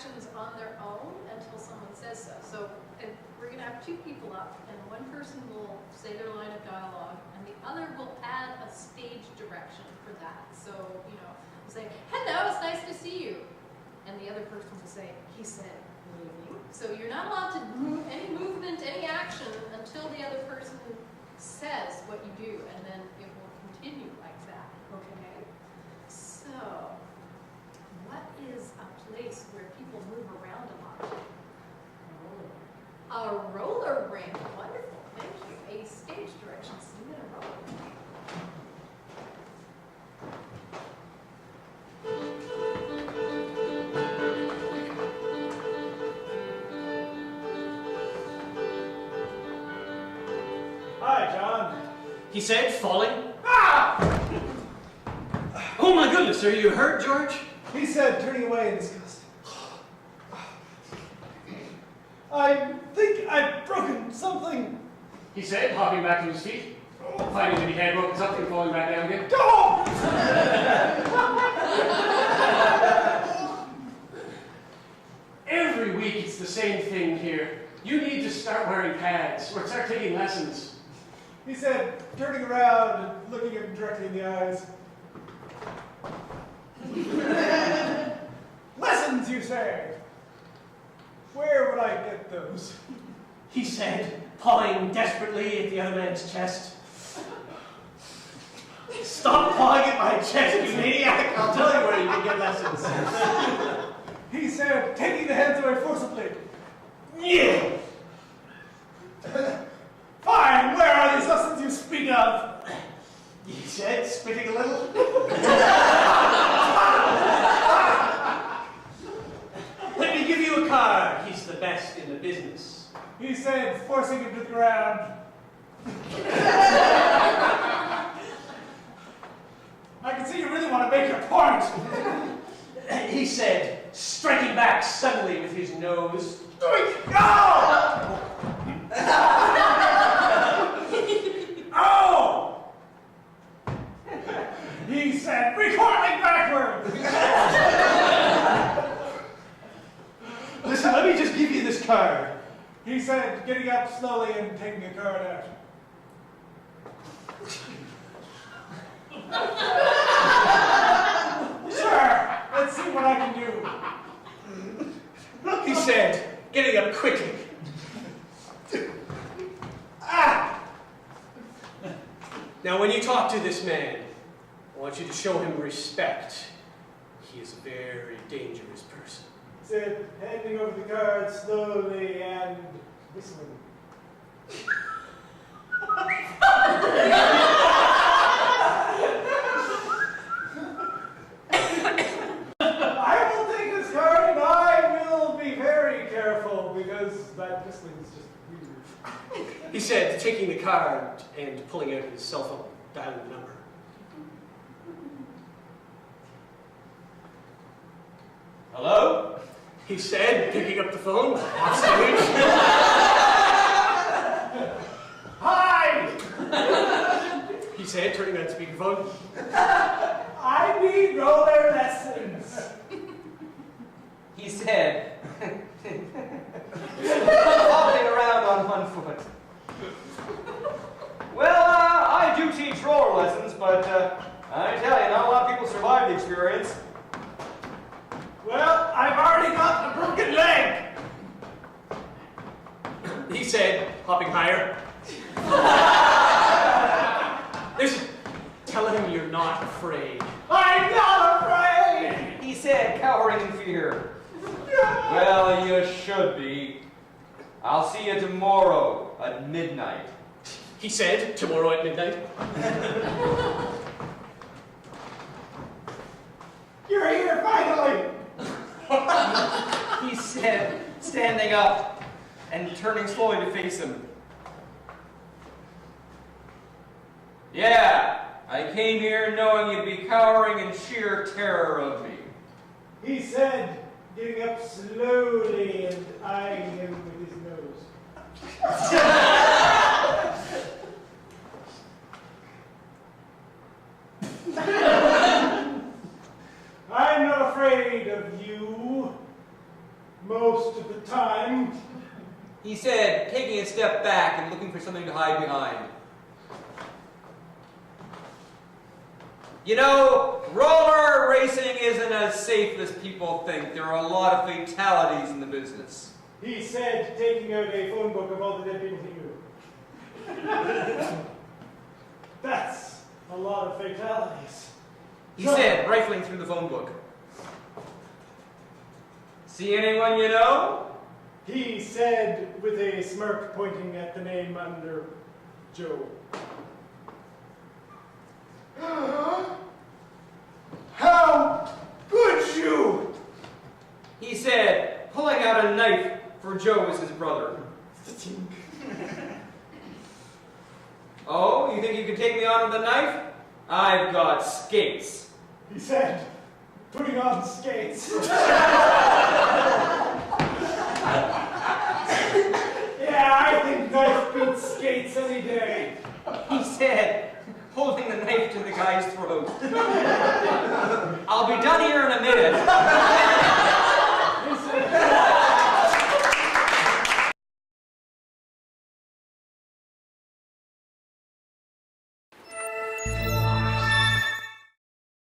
actions on their own until someone says so. So we're going to have two people up, and one person will say their line of dialogue, and the other will add a stage direction for that. So, you know, say, hello, it's nice to see you. And the other person will say, he said, good evening. So you're not allowed to move any movement, any action until the other person says what you do, and then it will continue like that, okay? So, what is a place where people move around a lot? A roller rink. Wonderful, thank you. A stage direction scene in a roller rink. Hi, John. He said, falling. Ah! Oh my goodness, are you hurt, George? He said, turning away in disgust. I think I've broken something. He said, hopping back to his feet, finding that he had broken something, falling back down again. Don't! Every week it's the same thing here. You need to start wearing pads or start taking lessons. He said, turning around and looking him directly in the eyes. Lessons, you say? Where would I get those? He said, pawing desperately at the other man's chest. Stop pawing at my chest, you maniac! I'll tell you where you can get lessons. He said, taking the hands away forcibly. Yeah. Fine, where are these lessons you speak of? He said, spitting a little. Let me give you a card. He's the best in the business. He said, forcing him to the ground. I can see you really want to make your point. He said, striking back suddenly with his nose. Oh! Oh! He said, recoiling backwards. Listen, let me just give you this card. He said, getting up slowly and taking a card out. Sure, let's see what I can do. He said, getting up quickly. Ah! Now, when you talk to this man, I want you to show him respect. He is a very dangerous person. He said, handing over the card slowly and whistling. I will take this card and I will be very careful because that whistling is just weird. He said, taking the card and pulling out his cell phone, dialing the number. Hello? He said, picking up the phone, off stage. Hi! He said, turning on speakerphone. I need roller lessons. He said, hopping around on one foot. Well, I do teach roller lessons, but I tell you, not a lot of people survive the experience. Well, I've already got a broken leg. He said, hopping higher. Listen, tell him you're not afraid. I'm not afraid. He said, cowering in fear. Well, you should be. I'll see you tomorrow at midnight. He said, tomorrow at midnight. You're here finally. He said, standing up and turning slowly to face him. Yeah, I came here knowing you'd be cowering in sheer terror of me. He said, getting up slowly and eyeing him with his nose. I'm not afraid of you. most of the time. He said, taking a step back and looking for something to hide behind. You know, roller racing isn't as safe as people think. There are a lot of fatalities in the business. He said, taking out a phone book of all the dead people he knew. That's a lot of fatalities. He said, rifling through the phone book. See anyone you know? He said, with a smirk pointing at the name under Joe. How could you? He said, pulling out a knife for Joe as his brother. Oh, you think you can take me on with a knife? I've got skates. He said, putting on skates. Yeah, I think knife beats skates any day. He said, holding the knife to the guy's throat. I'll be done here in a minute.